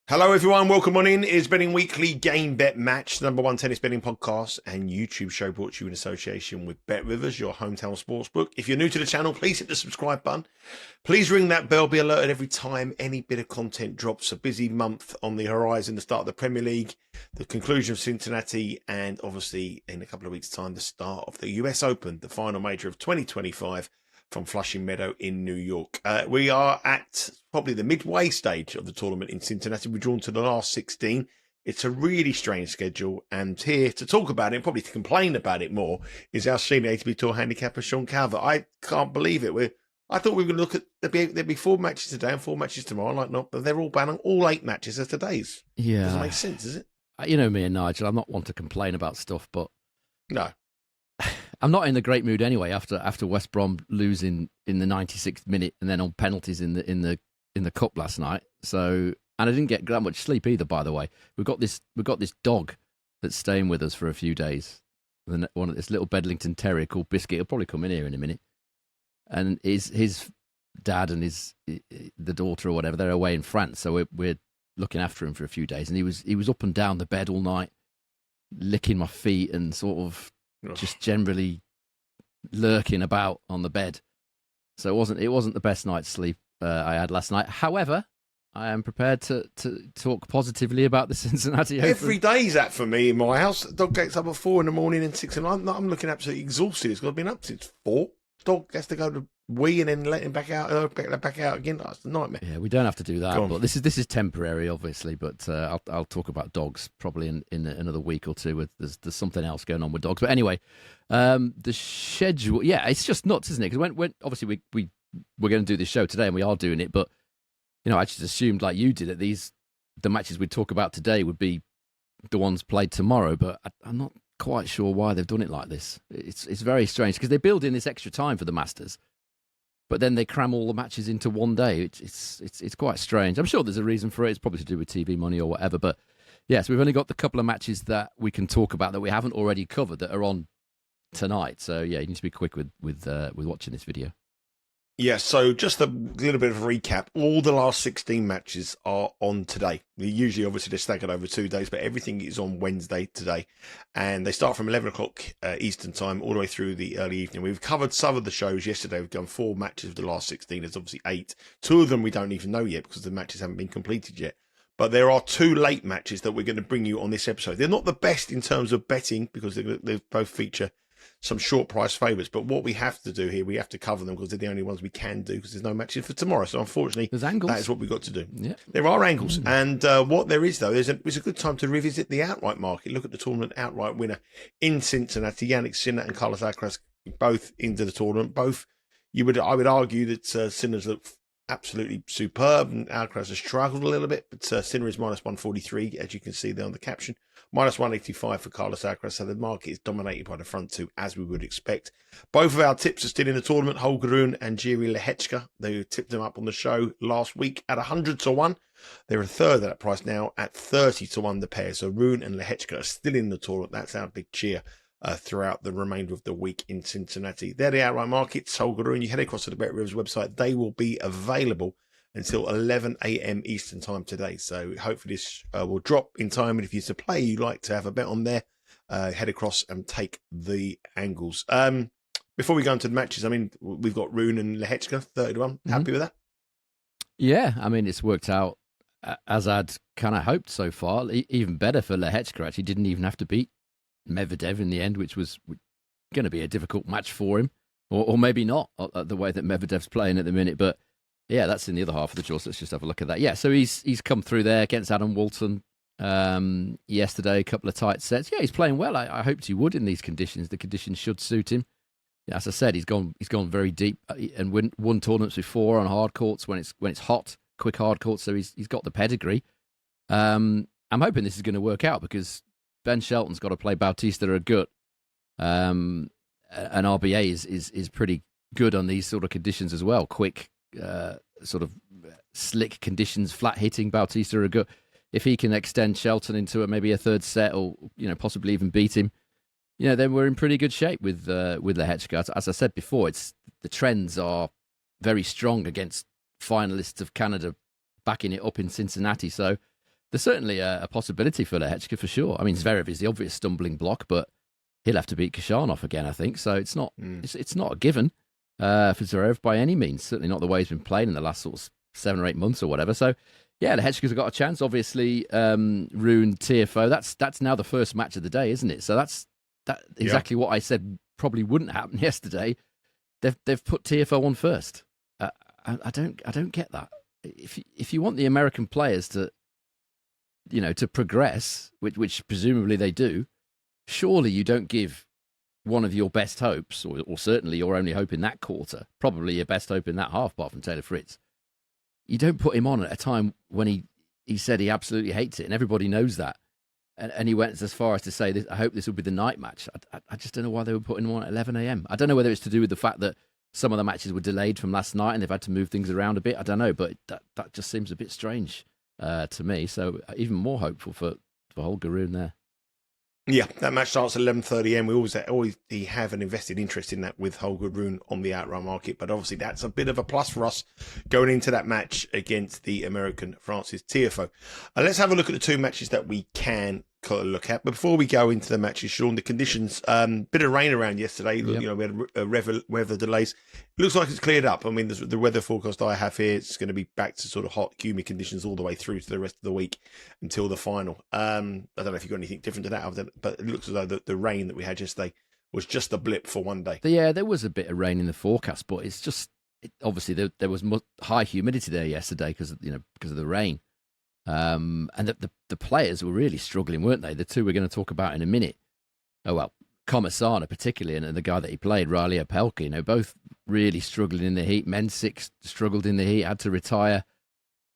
Hello everyone, welcome on in. It's Betting Weekly Game Bet Match, the number one tennis betting podcast and YouTube show brought to you in association with Bet Rivers, your hometown sportsbook. If you're new to the channel, please hit the subscribe button. Please ring that bell, be alerted every time any bit of content drops. A busy month on the horizon, the start of the Premier League, the conclusion of Cincinnati, and obviously in a couple of weeks' time, the start of the US Open, the final major of 2025. From Flushing Meadow in New York. We are at probably the midway stage of the tournament in Cincinnati. We're drawn to the last 16. It's a really strange schedule, and here to talk about it, and probably to complain about it more, is our senior ATP Tour handicapper, Sean Calvert. I can't believe it. I thought we were going to look at, there'd be 4 matches today and 4 matches tomorrow, like not, but they're all banning all 8 matches as today's. Yeah. Doesn't make sense, does it? You know me and Nigel, I'm not one to complain about stuff, but No. I'm not in the great mood anyway after West Brom losing in the 96th minute and then on penalties in the cup last night. So, and I didn't get that much sleep either, by the way. We've got this dog that's staying with us for a few days. One of this little Bedlington Terrier called Biscuit. He'll probably come in here in a minute. And his dad and the daughter or whatever, they're away in France, so we're looking after him for a few days. And he was up and down the bed all night, licking my feet and sort of just generally lurking about on the bed. So it wasn't the best night's sleep I had last night. However, I am prepared to talk positively about the Cincinnati Open. Every day's that for me in my house. Dog gets up at 4 in the morning and 6, and I'm looking absolutely exhausted. It's got to be up since 4. Dog has to go to wee and then let him back out, back out again. That's a nightmare. Yeah, we don't have to do that, but this is temporary, obviously. But I'll talk about dogs probably in another week or two. There's something else going on with dogs. But anyway, the schedule, yeah, it's just nuts, isn't it? Because when obviously we're going to do this show today, and we are doing it, but I just assumed, like you did, that the matches we'd talk about today would be the ones played tomorrow. But I'm not quite sure why they've done it like this. It's very strange because they build in this extra time for the Masters, but then they cram all the matches into one day. It's quite strange. I'm sure there's a reason for it. It's probably to do with TV money or whatever. But yes, we've only got the couple of matches that we can talk about that we haven't already covered that are on tonight. So yeah, you need to be quick with watching this video. Yeah, so just a little bit of a recap. All the last 16 matches are on today. Usually, obviously, they're staggered over 2 days, but everything is on Wednesday today. And they start from 11 o'clock Eastern time all the way through the early evening. We've covered some of the shows yesterday. We've done 4 matches of the last 16. There's obviously 8. 2 of them we don't even know yet because the matches haven't been completed yet. But there are 2 late matches that we're going to bring you on this episode. They're not the best in terms of betting because they both feature some short price favourites, but what we have to do here, we have to cover them because they're the only ones we can do because there's no matches for tomorrow. So unfortunately, there's angles. That is what we've got to do. Yeah. There are angles. And what there is, though, it's a good time to revisit the outright market. Look at the tournament outright winner in Cincinnati, Sinner and Carlos Alcaraz, both into the tournament. Both, I would argue that Sinner's looked absolutely superb and Alcaraz has struggled a little bit, but Sinner is minus 143, as you can see there on the caption. Minus 185 for Carlos Alcaraz, so the market is dominated by the front 2, as we would expect. Both of our tips are still in the tournament. Holger Rune and Jiri Lehechka, they tipped them up on the show last week at 100 to 1. They're a third of that price now at 30 to 1 the pair. So Rune and Lehechka are still in the tournament. That's our big cheer throughout the remainder of the week in Cincinnati. They're the outright markets. Holger Rune, you head across to the Bet Rivers website. They will be available until 11 a.m. Eastern time today. So hopefully this will drop in time. And if you're to play, you like to have a bet on there, head across and take the angles. Before we go into the matches, I mean, we've got Rune and Lehechka, 30 to 1. Happy with that? Yeah, I mean, it's worked out as I'd kind of hoped so far. Even better for Lehechka, actually. Didn't even have to beat Medvedev in the end, which was going to be a difficult match for him. Or maybe not, the way that Medvedev's playing at the minute. But yeah, that's in the other half of the draw, so let's just have a look at that. Yeah, so he's come through there against Adam Walton yesterday, a couple of tight sets. Yeah, he's playing well. I hoped he would in these conditions. The conditions should suit him. Yeah, as I said, he's gone very deep and won tournaments before on hard courts when it's hot, quick hard courts, so he's got the pedigree. I'm hoping this is going to work out because Ben Shelton's got to play Bautista Agut. And RBA is pretty good on these sort of conditions as well. Quick, sort of slick conditions, flat hitting Bautista Agut. If he can extend Shelton into maybe a third set, or possibly even beat him, then we're in pretty good shape with Lehechka. As I said before, the trends are very strong against finalists of Canada backing it up in Cincinnati. So There's certainly a possibility for Lehechka for sure. I mean, Zverev is the obvious stumbling block, but he'll have to beat Khachanov again, I think. So it's not it's not a given for Zverev by any means. Certainly not the way he's been playing in the last sort of 7 or 8 months or whatever. So yeah, Lehechka's got a chance. Obviously, Rune Tiafoe. That's now the first match of the day, isn't it? So that's exactly what I said probably wouldn't happen yesterday. They've put Tiafoe on first. I don't get that. If you want the American players to progress, which presumably they do, surely you don't give one of your best hopes, or certainly your only hope in that quarter, probably your best hope in that half, apart from Taylor Fritz. You don't put him on at a time when he said he absolutely hates it, and everybody knows that. And he went as far as to say, I hope this will be the night match. I just don't know why they were putting him on at 11 a.m. I don't know whether it's to do with the fact that some of the matches were delayed from last night and they've had to move things around a bit. I don't know, but that just seems a bit strange to me. So even more hopeful for Holger Rune there. Yeah, that match starts at 11:30 a.m. We always have an invested interest in that with Holger Rune on the outright market, but obviously that's a bit of a plus for us going into that match against the American Francis Tiafoe. Let's have a look at the 2 matches that we can look at. But before we go into the matches, Sean, the conditions, bit of rain around yesterday. Yep. We had weather delays. Looks like it's cleared up. I mean, the weather forecast I have here, it's going to be back to sort of hot, humid conditions all the way through to the rest of the week until the final. I don't know if you've got anything different to that, but it looks as though the rain that we had yesterday was just a blip for one day. Yeah, there was a bit of rain in the forecast, but it's just obviously there was high humidity there yesterday because of the rain. And the players were really struggling, weren't they? The 2 we're going to talk about in a minute. Oh, well, Comesana particularly, and the guy that he played, Riley Opelka, both really struggling in the heat. Men's 6 struggled in the heat, had to retire.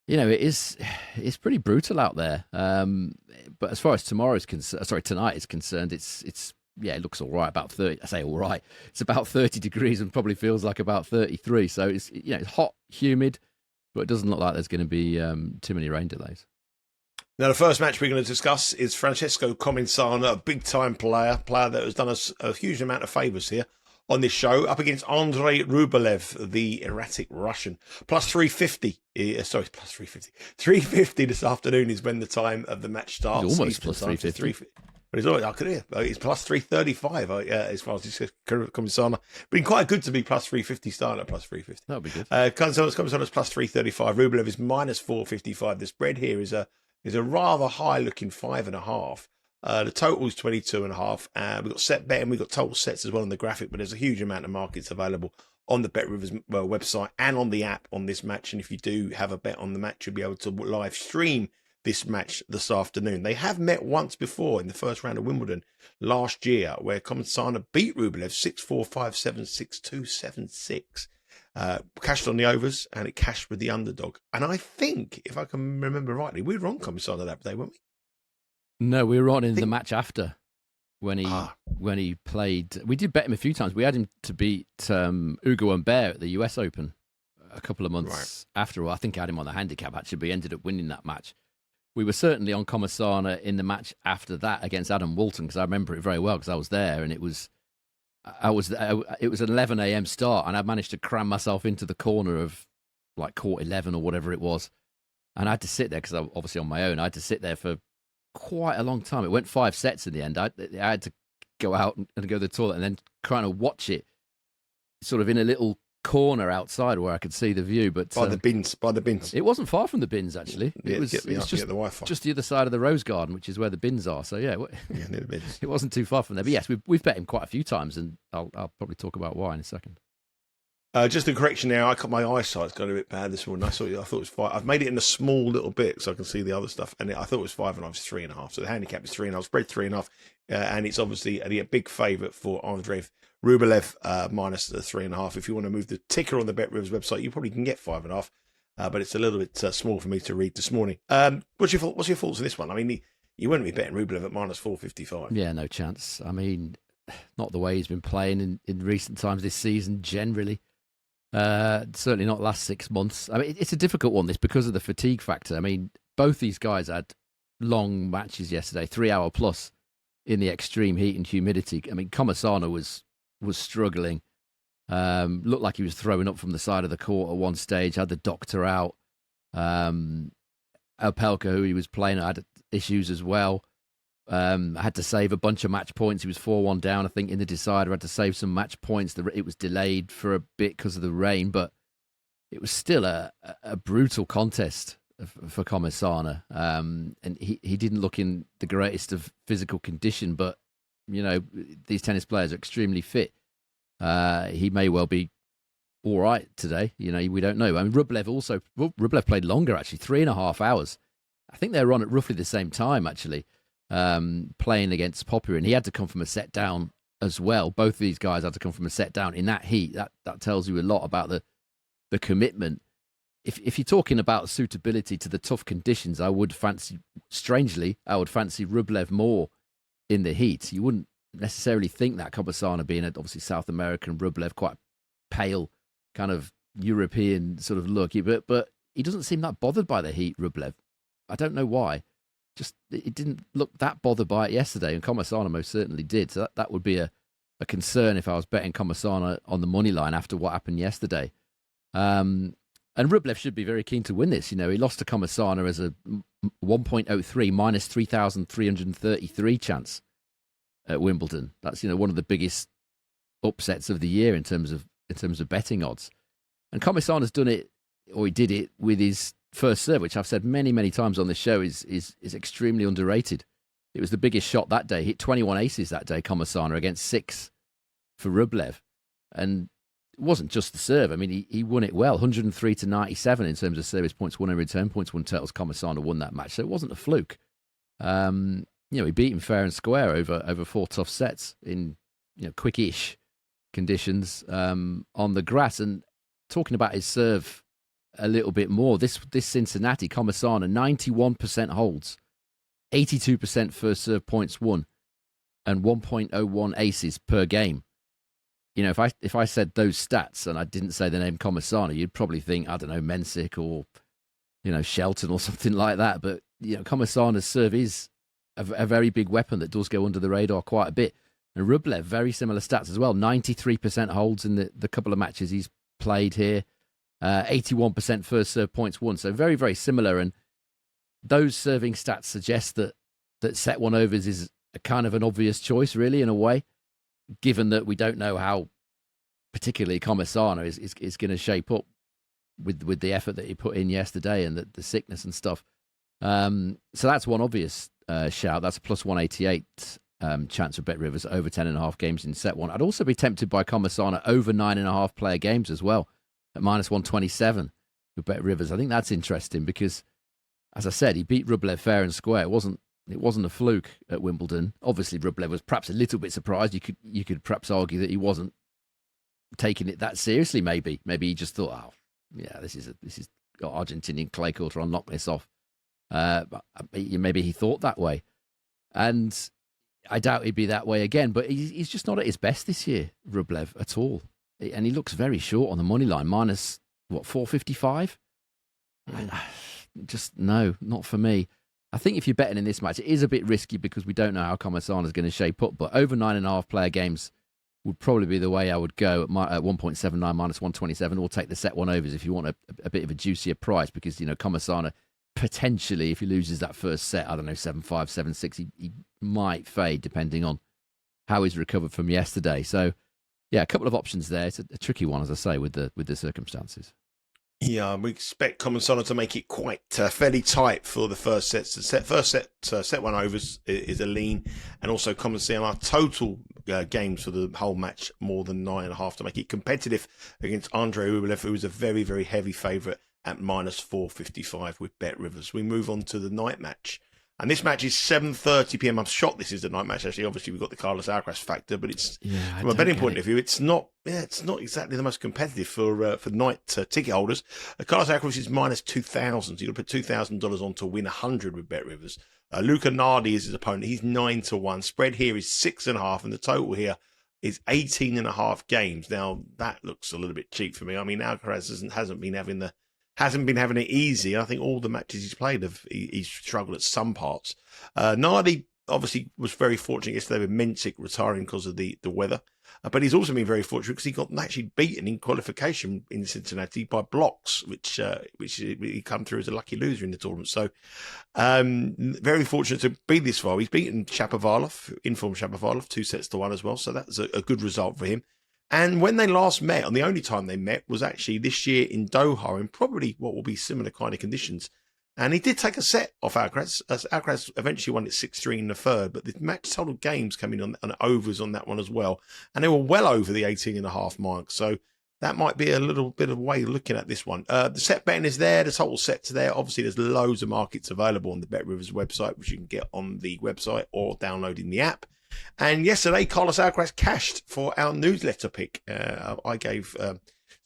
It's pretty brutal out there. But as far as tonight is concerned, it looks all right, about 30. I say all right. It's about 30 degrees and probably feels like about 33. So it's hot, humid. But it doesn't look like there's going to be too many rain delays. Now, the first match we're going to discuss is Francesco Comesana, a big-time player that has done us a huge amount of favours here on this show, up against Andrey Rublev, the erratic Russian. Plus 350. Plus 350. 350 this afternoon is when the time of the match starts. It's almost plus 350. But it's plus 335 as far as Comesana. Been quite good to be plus 350, starting at plus 350. That would be good. Comesana's plus 335. Rublev is minus 455. The spread here is a rather high looking 5.5. The total is 22.5. We've got set bet and we've got total sets as well on the graphic, but there's a huge amount of markets available on the BetRivers website and on the app on this match. And if you do have a bet on the match, you'll be able to live stream this match this afternoon. They have met once before in the first round of Wimbledon last year, where Comesana beat Rublev 6-4, 5-7, 6-2, 7-6. Cashed on the overs and it cashed with the underdog. And I think, if I can remember rightly, we were on Comesana that day, weren't we? No, we were on in the match after when he played. We did bet him a few times. We had him to beat Ugo Humbert at the US Open a couple of months after. Well, I think I had him on the handicap actually, but he ended up winning that match. We were certainly on Comesana in the match after that against Adam Walton, because I remember it very well because I was there, and it was an 11 a.m. start, and I managed to cram myself into the corner of like court 11 or whatever it was, and I had to sit there because I was obviously on my own. I had to sit there for quite a long time. It went 5 sets in the end. I had to go out and go to the toilet and then kind of watch it sort of in a little corner outside where I could see the view. But by the bins. It wasn't far from the bins, actually. It was just the Wi-Fi. Just the other side of the Rose Garden, which is where the bins are. So yeah, near the bins. It wasn't too far from there. But yes, we've bet him quite a few times, and I'll probably talk about why in a second. Just a correction now. My eyesight's got a bit bad this morning. I thought it was 5. I've made it in a small little bit so I can see the other stuff, and I thought it was 5.5. It's 3.5. So the handicap is 3.5. Spread 3.5, and it's obviously a big favourite for Andrey Rublev minus the 3.5. If you want to move the ticker on the BetRivers website, you probably can get 5.5, but it's a little bit small for me to read this morning. What's your thoughts on this one? I mean, you wouldn't be betting Rublev at minus 455. Yeah, no chance. I mean, not the way he's been playing in recent times this season generally. Certainly not last 6 months. I mean, it's a difficult one, this, because of the fatigue factor. I mean, both these guys had long matches yesterday, 3 hour plus in the extreme heat and humidity. I mean, Comesana was struggling. Looked like he was throwing up from the side of the court at one stage, had the doctor out. Opelka, who he was playing, had issues as well. Had to save a bunch of match points. He was 4-1 down, I think, in the decider. Had to save some match points. It was delayed for a bit because of the rain, but it was still a brutal contest for Comesana. And he didn't look in the greatest of physical condition, but, these tennis players are extremely fit. He may well be all right today. We don't know. I mean, Rublev played longer, actually, 3.5 hours. I think they were on at roughly the same time, actually. Playing against Popper, and he had to come from a set down as well. Both of these guys had to come from a set down in that heat. That tells you a lot about the commitment. If you're talking about suitability to the tough conditions, I would fancy Rublev more in the heat. You wouldn't necessarily think that, Comesana being obviously South American, Rublev quite pale, kind of European sort of look. But he doesn't seem that bothered by the heat, Rublev. I don't know why. Just it didn't look that bothered by it yesterday, and Comesana most certainly did. So that would be a concern if I was betting Comesana on the money line after what happened yesterday. And Rublev should be very keen to win this. He lost to Comesana as a 1.03 minus 3,333 chance at Wimbledon. That's one of the biggest upsets of the year in terms of betting odds. And Comesana's done it, or he did it with his first serve, which I've said many, many times on this show is extremely underrated. It was the biggest shot that day. Hit 21 aces that day, Comesana, against 6 for Rublev. And it wasn't just the serve. I mean, he won it well, 103 to 97 in terms of service points won and return points won totals. Comesana won that match, so it wasn't a fluke. He beat him fair and square over 4 tough sets in quickish conditions on the grass. And talking about his serve a little bit more, this Cincinnati Comesana, 91% holds, 82% first serve points won, and 1.01 aces per game. If I said those stats and I didn't say the name Comesana, you'd probably think, I don't know, Mensick or Shelton or something like that. But Comesana's serve is a very big weapon that does go under the radar quite a bit. And Rublev, very similar stats as well, 93% holds in the couple of matches he's played here. 81% first serve points won. So very, very similar. And those serving stats suggest that set one overs is a kind of an obvious choice, really, in a way, given that we don't know how particularly Comesana is going to shape up with the effort that he put in yesterday and the sickness and stuff. So that's one obvious shout. That's a plus 188 chance of Bet Rivers over 10.5 games in set one. I'd also be tempted by Comesana over 9.5 player games as well, at minus 127 with Bet Rivers. I think that's interesting because, as I said, he beat Rublev fair and square. It wasn't a fluke at Wimbledon. Obviously, Rublev was perhaps a little bit surprised. You could perhaps argue that he wasn't taking it that seriously. Maybe he just thought, oh, yeah, this is Argentinian clay court. I'll knock this off. Maybe he thought that way, and I doubt he'd be that way again. But he's just not at his best this year, Rublev, at all. And he looks very short on the money line, minus, 455? Just, no, not for me. I think if you're betting in this match, it is a bit risky because we don't know how Comesana is going to shape up. But over 9.5 player games would probably be the way I would go at 1.79 minus 127, or take the set one overs if you want a bit of a juicier price, because, Comesana, potentially, if he loses that first set, I don't know, 7-5, 7-6, he might fade depending on how he's recovered from yesterday. So, yeah, a couple of options there. It's a tricky one, as I say, with the circumstances. Yeah, we expect Comesana to make it quite fairly tight for the first set. Set one overs is a lean, and also Comesana total games for the whole match more than 9.5 to make it competitive against Andrey Rublev, who is a very, very heavy favourite at minus 455 with Bet Rivers. We move on to the night match. And this match is 7:30 p.m. I'm shocked this is the night match. Actually, obviously, we've got the Carlos Alcaraz factor, but it's from a betting point of view, it's not exactly the most competitive for night ticket holders. Carlos Alcaraz is minus 2,000. So you'll put $2,000 on to win 100 with Bet Rivers. Luca Nardi is his opponent. He's 9-1. Spread here is 6.5, and the total here is 18.5 games. Now that looks a little bit cheap for me. I mean, Alcaraz hasn't been having it easy. I think all the matches he's played he's struggled at some parts. Nardi obviously was very fortunate yesterday with Mensik retiring because of the weather. But he's also been very fortunate because he got actually beaten in qualification in Cincinnati by blocks, which he come through as a lucky loser in the tournament. So very fortunate to be this far. He's beaten Shapovalov, informed Shapovalov, 2-1 as well. So that's a good result for him. And when they last met, and the only time they met was actually this year in Doha, in probably what will be similar kind of conditions. And he did take a set off Alcaraz. Alcaraz eventually won it 6-3 in the third, but the match total games came in on overs on that one as well. And they were well over the 18.5 mark. So that might be a little bit of a way of looking at this one. The set betting is there. The total set's there. Obviously, there's loads of markets available on the BetRivers website, which you can get on the website or downloading the app. And yesterday, Carlos Alcaraz cashed for our newsletter pick. I gave...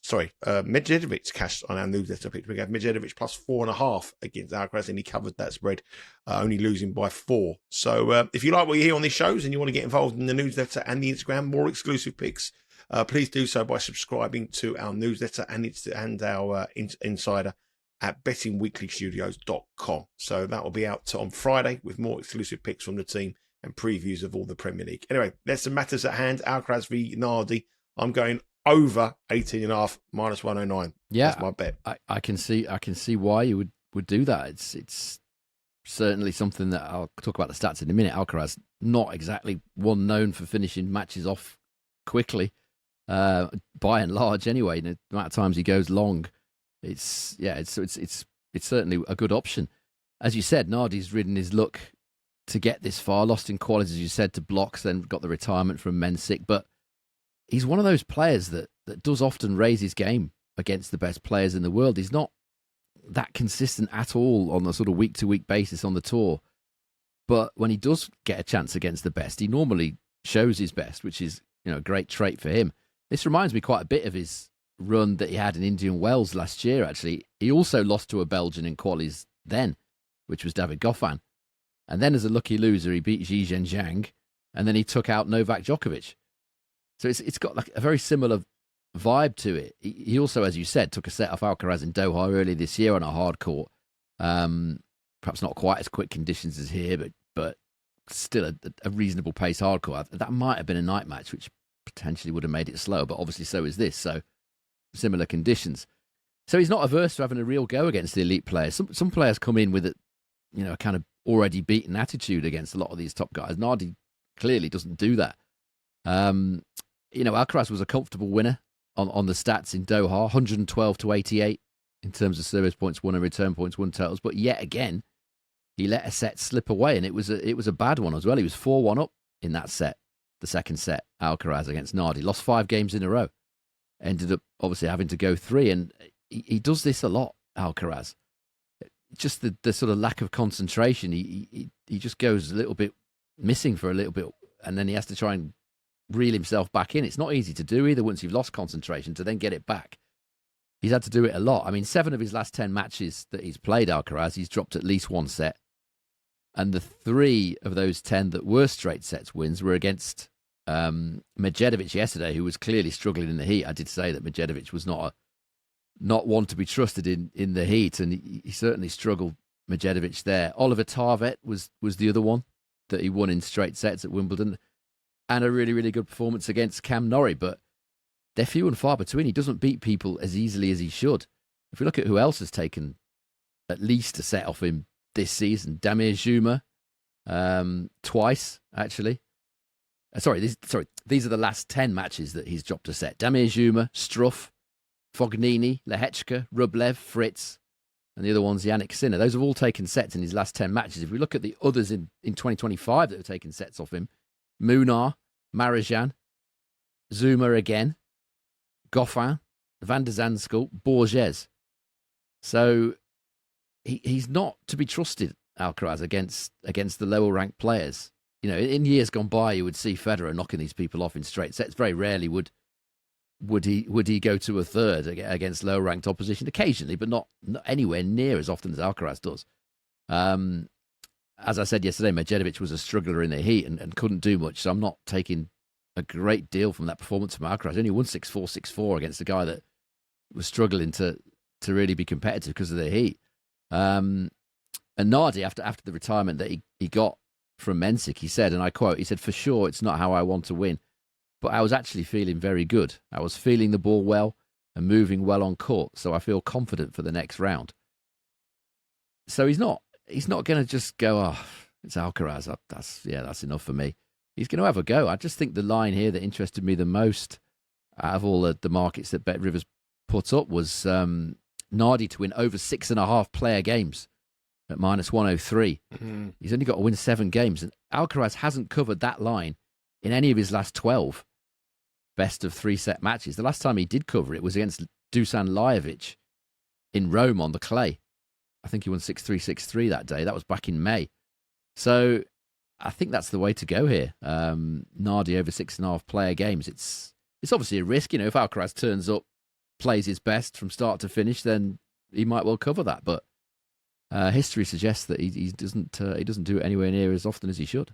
Medvedev cashed on our newsletter pick. We gave Medvedev plus 4.5 against Alcaraz, and he covered that spread, only losing by 4. So if you like what you hear on these shows and you want to get involved in the newsletter and the Instagram, more exclusive picks, please do so by subscribing to our newsletter and our insider at bettingweeklystudios.com. So that will be out on Friday with more exclusive picks from the team and previews of all the Premier League. Anyway, there's some matters at hand. Alcaraz v Nardi. I'm going over 18.5 minus 109. Yeah, that's my bet. I can see why you would do that. It's certainly something that I'll talk about the stats in a minute. Alcaraz not exactly one known for finishing matches off quickly, by and large. Anyway, the amount of times he goes long, it's certainly a good option. As you said, Nardi's ridden his luck to get this far. Lost in qualies, as you said, to blocks. Then got the retirement from Mensik, but he's one of those players that does often raise his game against the best players in the world. He's not that consistent at all on a sort of week-to-week basis on the tour. But when he does get a chance against the best, he normally shows his best, which is a great trait for him. This reminds me quite a bit of his run that he had in Indian Wells last year, actually. He also lost to a Belgian in qualies then, which was David Goffin. And then as a lucky loser, he beat Xi Zhenjiang, and then he took out Novak Djokovic. So it's got like a very similar vibe to it. He also, as you said, took a set off Alcaraz in Doha earlier this year on a hard court. Perhaps not quite as quick conditions as here, but still a reasonable pace hard court. That might have been a night match, which potentially would have made it slower, but obviously so is this. So similar conditions. So he's not averse to having a real go against the elite players. Some players come in with a kind of already beaten attitude against a lot of these top guys. Nardi clearly doesn't do that. Alcaraz was a comfortable winner on the stats in Doha, 112-88 in terms of service points won and return points won totals. But yet again, he let a set slip away, and it was a bad one as well. He was 4-1 up in that set, the second set, Alcaraz against Nardi. Lost 5 games in a row. Ended up obviously having to go 3, and he does this a lot, Alcaraz. Just the sort of lack of concentration. He just goes a little bit missing for a little bit, and then he has to try and reel himself back in. It's not easy to do either once you've lost concentration to then get it back. He's had to do it a lot. I mean, 7 of his last 10 matches that he's played, Alcaraz, he's dropped at least 1 set. And the 3 of those 10 that were straight sets wins were against Medvedev yesterday, who was clearly struggling in the heat. I did say that Medvedev was not one to be trusted in the heat, and he certainly struggled, Medvedev there. Oliver Tarvet was the other one that he won in straight sets at Wimbledon, and a really, really good performance against Cam Norrie, but they're few and far between. He doesn't beat people as easily as he should. If we look at who else has taken at least a set off him this season, Damir Zuma, twice, actually. These are the last 10 matches that he's dropped a set. Damir Zuma, Struff, Fognini, Lehechka, Rublev, Fritz, and the other one's Yannick Sinner. Those have all taken sets in his last 10 matches. If we look at the others in 2025 that have taken sets off him, Munar, Marijan, Zuma again, Goffin, Van der Zandschulp, Borges. So he's not to be trusted, Alcaraz, against the lower ranked players. In years gone by, you would see Federer knocking these people off in straight sets. Very rarely would he go to a third against lower ranked opposition. Occasionally, but not anywhere near as often as Alcaraz does. As I said yesterday, Medvedev was a struggler in the heat and couldn't do much. So I'm not taking a great deal from that performance from Alcaraz. Only won 6-4, 6-4 against a guy that was struggling to really be competitive because of the heat. And Nardi, after the retirement that he got from Mensik. He said, and I quote, he said, "For sure, it's not how I want to win, but I was actually feeling very good. I was feeling the ball well and moving well on court, so I feel confident for the next round." So he's not going to just go, "Oh, it's Alcaraz. That's enough for me." He's going to have a go. I just think the line here that interested me the most out of all the markets that Bet Rivers put up was Nardi to win over 6.5 player games at -103. Mm-hmm. He's only got to win 7 games, and Alcaraz hasn't covered that line in any of his last 12 best of 3-set matches. The last time he did cover it was against Dusan Lajovic in Rome on the clay. I think he won 6-3, 6-3 that day. That was back in May. So I think that's the way to go here. Nardi over 6.5 player games. It's obviously a risk. You know, if Alcaraz turns up, plays his best from start to finish, then he might well cover that. But history suggests that he doesn't do it anywhere near as often as he should.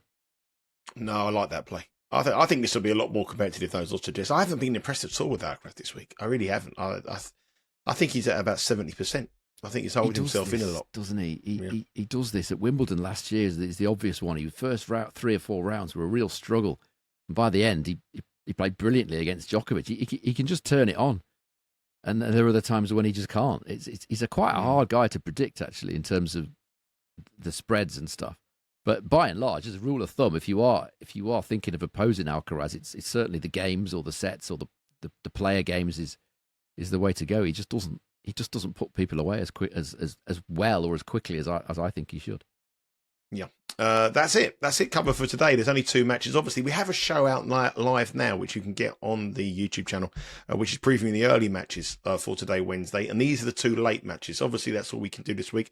No, I like that play. I think this will be a lot more competitive than those odds suggest. I haven't been impressed at all with Alcaraz this week. I really haven't. I think he's at about 70%. I think he's holding himself in a lot, doesn't he? He does this at Wimbledon last year. Is the obvious one. His first 3 or 4 rounds were a real struggle, and by the end, he played brilliantly against Djokovic. He can just turn it on, and there are other times when he just can't. He's quite a hard guy to predict, actually, in terms of the spreads and stuff. But by and large, as a rule of thumb, if you are thinking of opposing Alcaraz, it's certainly the games or the sets or the player games is the way to go. He just doesn't put people away as well or as quickly as I think he should. Yeah, that's it. That's it covered for today. There's only 2 matches. Obviously, we have a show out live now, which you can get on the YouTube channel, which is previewing the early matches for today, Wednesday. And these are the 2 late matches. Obviously, that's all we can do this week.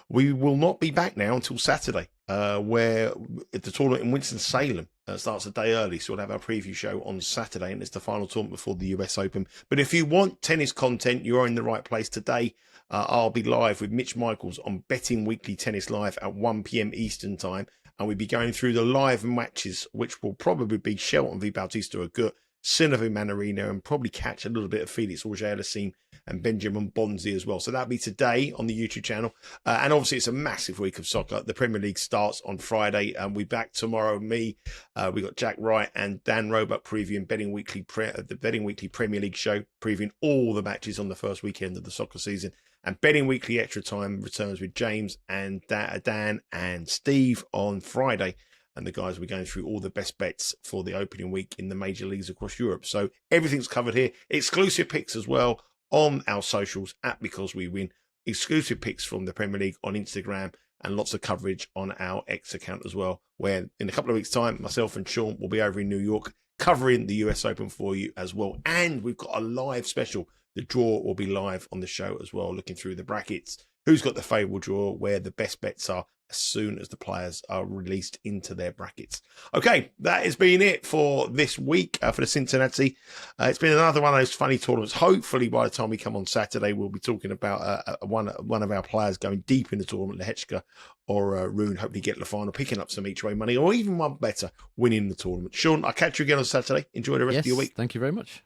We will not be back now until Saturday, where the tournament in Winston-Salem starts a day early. So we'll have our preview show on Saturday, and it's the final tournament before the US Open. But if you want tennis content, you're in the right place today. I'll be live with Mitch Michaels on Betting Weekly Tennis Live at 1 p.m. Eastern Time. And we'll be going through the live matches, which will probably be Shelton v Bautista Agut, Sinner v Manarino, and probably catch a little bit of Felix Auger-Aliassime and Benjamin Bonzi as well. So that'll be today on the YouTube channel. And obviously, it's a massive week of soccer. The Premier League starts on Friday, and we're back tomorrow. We got Jack Wright and Dan Roebuck previewing the Betting Weekly Premier League show, previewing all the matches on the first weekend of the soccer season. And Betting Weekly Extra Time returns with James and Dan and Steve on Friday. And the guys will be going through all the best bets for the opening week in the major leagues across Europe. So everything's covered here. Exclusive picks as well on our socials at Because We Win. Exclusive picks from the Premier League on Instagram, and lots of coverage on our X account as well, where in a couple of weeks' time, myself and Sean will be over in New York covering the US Open for you as well. And we've got a live special. The draw will be live on the show as well, looking through the brackets, who's got the favourable draw, where the best bets are, as soon as the players are released into their brackets. Okay, that has been it for this week for the Cincinnati. It's been another one of those funny tournaments. Hopefully, by the time we come on Saturday, we'll be talking about one of our players going deep in the tournament, Lehechka or Rune, hopefully get to the final, picking up some each-way money, or even one better, winning the tournament. Sean, I'll catch you again on Saturday. Enjoy the rest of your week. Thank you very much.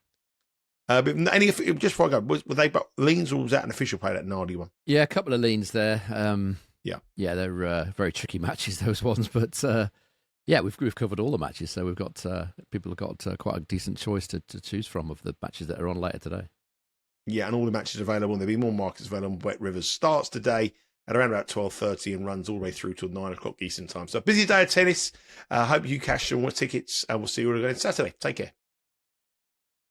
But just before I go, were they leans, or was that an official play, that Nardi one? Yeah, a couple of leans there. Yeah, they're very tricky matches, those ones. But we've covered all the matches, so we've got people have got quite a decent choice to choose from of the matches that are on later today. Yeah, and all the matches available, and there'll be more markets available. Bet Rivers starts today at around about 12:30 and runs all the way through till 9 o'clock Eastern Time. So busy day of tennis. Hope you cash some more tickets, and we'll see you all again Saturday. Take care.